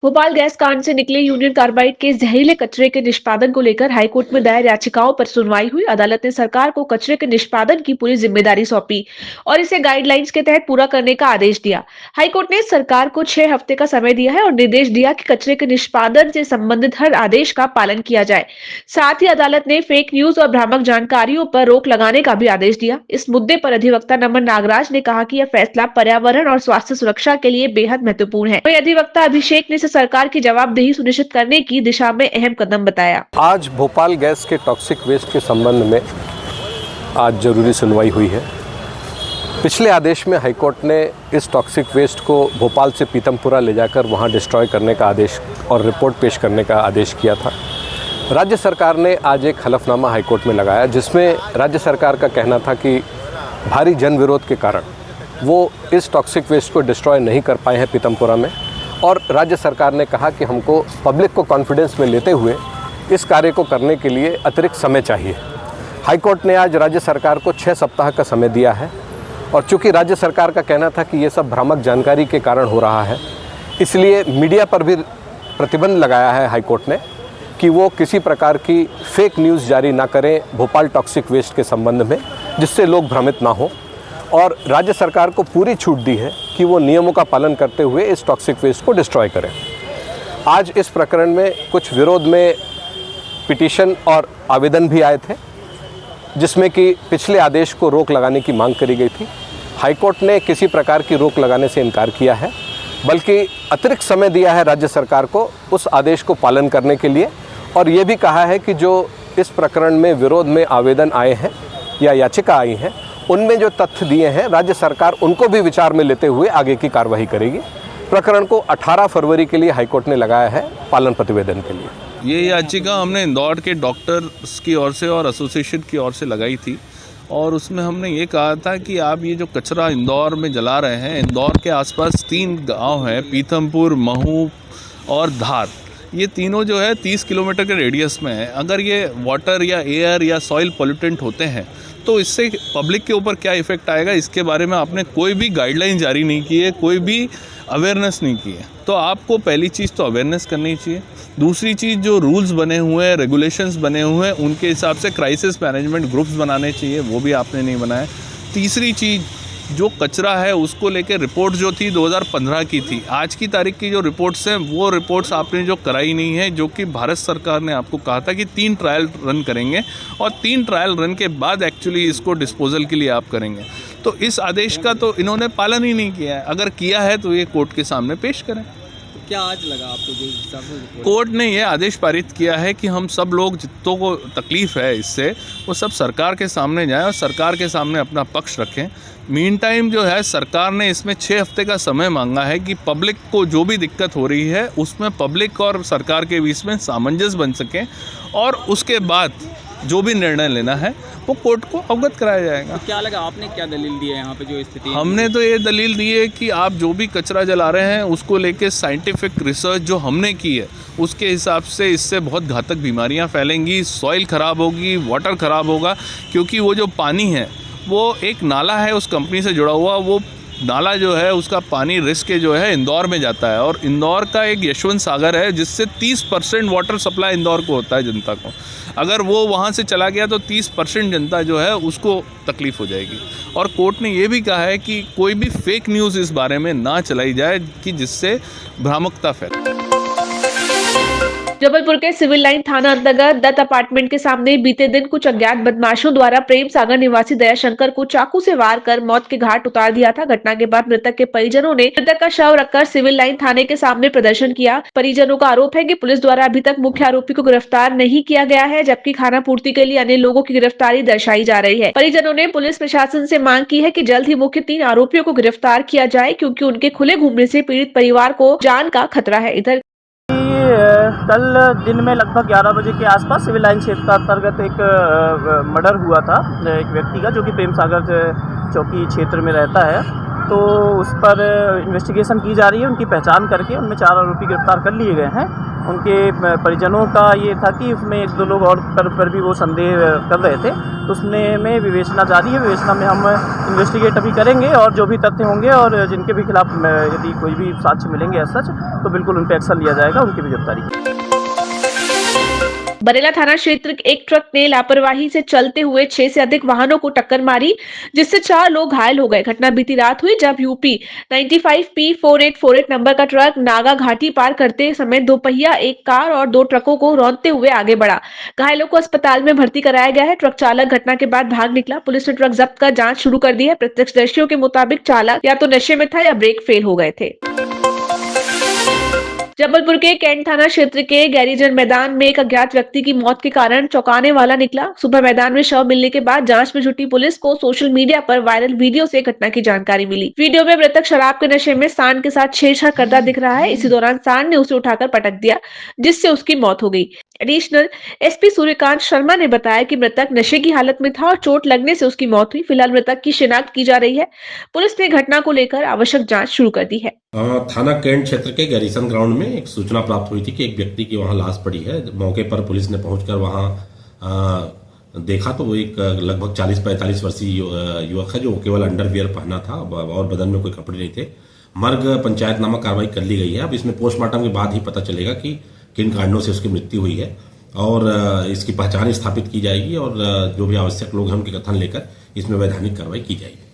Bhopal gas कांड से निकले यूनियन कार्बाइड के जहरीले कचरे के निष्पादन को लेकर हाईकोर्ट में दायर याचिकाओं पर सुनवाई हुई। अदालत ने सरकार को कचरे के निष्पादन की पूरी जिम्मेदारी सौंपी और इसे गाइडलाइंस के तहत पूरा करने का आदेश दिया। हाईकोर्ट ने सरकार को 6 हफ्ते का समय दिया है और निर्देश दिया कि कचरे के निष्पादन से संबंधित हर आदेश का पालन किया जाए। साथ ही अदालत ने फेक न्यूज और भ्रामक जानकारियों पर रोक लगाने का भी आदेश दिया। इस मुद्दे पर अधिवक्ता नमन नागराज ने कहा कि यह फैसला पर्यावरण और स्वास्थ्य सुरक्षा के लिए बेहद महत्वपूर्ण है। वहीं अधिवक्ता अभिषेक ने सरकार की जवाबदेही सुनिश्चित करने की दिशा में अहम कदम बताया। आज भोपाल गैस के टॉक्सिक वेस्ट के संबंध में आज जरूरी सुनवाई हुई है। पिछले आदेश में हाईकोर्ट ने इस टॉक्सिक वेस्ट को भोपाल से पीतमपुरा ले जाकर वहां डिस्ट्रॉय करने का आदेश और रिपोर्ट पेश करने का आदेश किया था। राज्य सरकार ने आज एक हलफनामा हाईकोर्ट में लगाया जिसमें राज्य सरकार का कहना था कि भारी जन विरोध के कारण वो इस टॉक्सिक वेस्ट को डिस्ट्रॉय नहीं कर पाए हैं पीतमपुरा में, और राज्य सरकार ने कहा कि हमको पब्लिक को कॉन्फिडेंस में लेते हुए इस कार्य को करने के लिए अतिरिक्त समय चाहिए। हाईकोर्ट ने आज राज्य सरकार को 6 सप्ताह का समय दिया है और चूंकि राज्य सरकार का कहना था कि ये सब भ्रामक जानकारी के कारण हो रहा है, इसलिए मीडिया पर भी प्रतिबंध लगाया है हाईकोर्ट ने कि वो किसी प्रकार की फेक न्यूज़ जारी ना करें भोपाल टॉक्सिक वेस्ट के संबंध में, जिससे लोग भ्रमित ना हो, और राज्य सरकार को पूरी छूट दी है कि वो नियमों का पालन करते हुए इस टॉक्सिक वेस्ट को डिस्ट्रॉय करें। आज इस प्रकरण में कुछ विरोध में पिटीशन और आवेदन भी आए थे जिसमें कि पिछले आदेश को रोक लगाने की मांग करी गई थी। हाईकोर्ट ने किसी प्रकार की रोक लगाने से इनकार किया है, बल्कि अतिरिक्त समय दिया है राज्य सरकार को उस आदेश को पालन करने के लिए, और ये भी कहा है कि जो इस प्रकरण में विरोध में आवेदन आए हैं या याचिका आई हैं उनमें जो तथ्य दिए हैं राज्य सरकार उनको भी विचार में लेते हुए आगे की कार्रवाई करेगी। प्रकरण को 18 फरवरी के लिए हाईकोर्ट ने लगाया है पालन प्रतिवेदन के लिए। ये याचिका हमने इंदौर के डॉक्टर्स की ओर से और एसोसिएशन की ओर से लगाई थी और उसमें हमने ये कहा था कि आप ये जो कचरा इंदौर में जला रहे हैं, इंदौर के आसपास 3 गांव हैं, पीथमपुर, महू और धार, ये तीनों जो है 30 किलोमीटर के रेडियस में है। अगर ये वाटर या एयर या सॉइल पोल्यूटेंट होते हैं तो इससे पब्लिक के ऊपर क्या इफ़ेक्ट आएगा, इसके बारे में आपने कोई भी गाइडलाइन जारी नहीं की है, कोई भी अवेयरनेस नहीं की है। तो आपको पहली चीज़ तो अवेयरनेस करनी चाहिए। दूसरी चीज़, जो रूल्स बने हुए हैं, रेगुलेशंस बने हुए हैं, उनके हिसाब से क्राइसिस मैनेजमेंट ग्रुप्स बनाने चाहिए, वो भी आपने नहीं बनाए। तीसरी चीज़, जो कचरा है उसको लेके रिपोर्ट जो थी 2015 की थी, आज की तारीख की जो रिपोर्ट्स हैं वो रिपोर्ट्स आपने जो कराई नहीं है, जो कि भारत सरकार ने आपको कहा था कि 3 ट्रायल रन करेंगे और 3 ट्रायल रन के बाद एक्चुअली इसको डिस्पोजल के लिए आप करेंगे। तो इस आदेश का तो इन्होंने पालन ही नहीं किया है। अगर किया है तो ये कोर्ट के सामने पेश करें। क्या आज लगा आपको जो हिसाब से कोर्ट ने ये आदेश पारित किया है कि हम सब लोग जितनों को तकलीफ़ है इससे, वो सब सरकार के सामने जाएं और सरकार के सामने अपना पक्ष रखें। मीन टाइम जो है सरकार ने इसमें 6 हफ्ते का समय मांगा है कि पब्लिक को जो भी दिक्कत हो रही है उसमें पब्लिक और सरकार के बीच में सामंजस्य बन सके और उसके बाद जो भी निर्णय लेना है वो कोर्ट को अवगत कराया जाएगा। तो क्या लगा, आपने क्या दलील दी है यहाँ पे जो स्थिति है? हमने तो ये दलील दी है कि आप जो भी कचरा जला रहे हैं उसको लेके साइंटिफिक रिसर्च जो हमने की है उसके हिसाब से इससे बहुत घातक बीमारियां फैलेंगी, सॉइल ख़राब होगी, वाटर ख़राब होगा, क्योंकि वो जो पानी है वो एक नाला है उस कंपनी से जुड़ा हुआ, वो नाला जो है उसका पानी रिस्क के जो है इंदौर में जाता है और इंदौर का एक यशवंत सागर है जिससे 30% वाटर सप्लाई इंदौर को होता है जनता को। अगर वो वहाँ से चला गया तो 30% जनता जो है उसको तकलीफ़ हो जाएगी। और कोर्ट ने ये भी कहा है कि कोई भी फेक न्यूज़ इस बारे में ना चलाई जाए कि जिससे भ्रामकता फैले। जबलपुर के सिविल लाइन थाना अंतर्गत दत्त अपार्टमेंट के सामने बीते दिन कुछ अज्ञात बदमाशों द्वारा प्रेम सागर निवासी दयाशंकर को चाकू से वार कर मौत के घाट उतार दिया था। घटना के बाद मृतक के परिजनों ने मृतक का शव रखकर सिविल लाइन थाने के सामने प्रदर्शन किया। परिजनों का आरोप है कि पुलिस द्वारा अभी तक मुख्य आरोपी को गिरफ्तार नहीं किया गया है, जबकि खाना पूर्ति के लिए अन्य लोगों की गिरफ्तारी दर्शाई जा रही है। परिजनों ने पुलिस प्रशासन से मांग की है कि जल्द ही मुख्य 3 आरोपियों को गिरफ्तार किया जाए, क्योंकि उनके खुले घूमने से पीड़ित परिवार को जान का खतरा है। इधर कल दिन में लगभग 11 बजे के आसपास सिविल लाइन क्षेत्र अंतर्गत एक मर्डर हुआ था एक व्यक्ति का, जो कि प्रेम सागर चौकी क्षेत्र में रहता है। तो उस पर इन्वेस्टिगेशन की जा रही है। उनकी पहचान करके उनमें 4 आरोपी गिरफ्तार कर लिए गए हैं। उनके परिजनों का ये था कि उसमें 1-2 लोग और पर भी वो संदेह कर रहे थे, तो उसमें में विवेचना जारी है। विवेचना में हम इन्वेस्टिगेट अभी करेंगे और जो भी तथ्य होंगे और जिनके भी खिलाफ यदि कोई भी साक्ष्य मिलेंगे एज सच, तो बिल्कुल उन पर एक्शन लिया जाएगा, उनकी भी गिरफ्तारी। बरेला थाना क्षेत्र के एक ट्रक ने लापरवाही से चलते हुए 6 से अधिक वाहनों को टक्कर मारी, जिससे 4 लोग घायल हो गए। घटना बीती रात हुई जब यूपी 95P4848 नंबर का ट्रक नागा घाटी पार करते समय 2 पहिया, एक कार और 2 ट्रकों को रौंदते हुए आगे बढ़ा। घायलों को अस्पताल में भर्ती कराया गया है। ट्रक चालक घटना के बाद भाग निकला। पुलिस ने ट्रक जब्त कर जांच शुरू कर दी है। प्रत्यक्षदर्शियों के मुताबिक चालक या तो नशे में था या ब्रेक फेल हो गए थे। जबलपुर के कैंट थाना क्षेत्र के गैरीजन मैदान में एक अज्ञात व्यक्ति की मौत के कारण चौंकाने वाला निकला। सुबह मैदान में शव मिलने के बाद जांच में जुटी पुलिस को सोशल मीडिया पर वायरल वीडियो से घटना की जानकारी मिली। वीडियो में मृतक शराब के नशे में सांड के साथ छेड़छाड़ करता दिख रहा है। इसी दौरान सांड ने उसे उठाकर पटक दिया, जिससे उसकी मौत हो गई। एडिशनल एसपी सूर्यकांत शर्मा ने बताया कि मृतक नशे की हालत में था और चोट लगने से उसकी मौत हुई। फिलहाल मृतक की शिनाख्त की जा रही है। पुलिस ने घटना को लेकर आवश्यक जांच शुरू कर दी है। थाना कैंट क्षेत्र के गैरीसन ग्राउंड में एक सूचना प्राप्त हुई थी कि एक व्यक्ति की वहां लाश पड़ी है। मौके पर पुलिस ने पहुंचकर वहां देखा तो वो एक लगभग 40-45 वर्षीय युवक है, जो केवल अंडरवियर पहना था और बदन में कोई कपड़े नहीं थे। मर्ग पंचायतनामा कार्रवाई कर ली गई है। अब इसमें पोस्टमार्टम के बाद ही पता चलेगा कि किन कारणों से उसकी मृत्यु हुई है और इसकी पहचान स्थापित की जाएगी और जो भी आवश्यक लोग हैं उनके कथन लेकर इसमें वैधानिक कार्रवाई की जाएगी।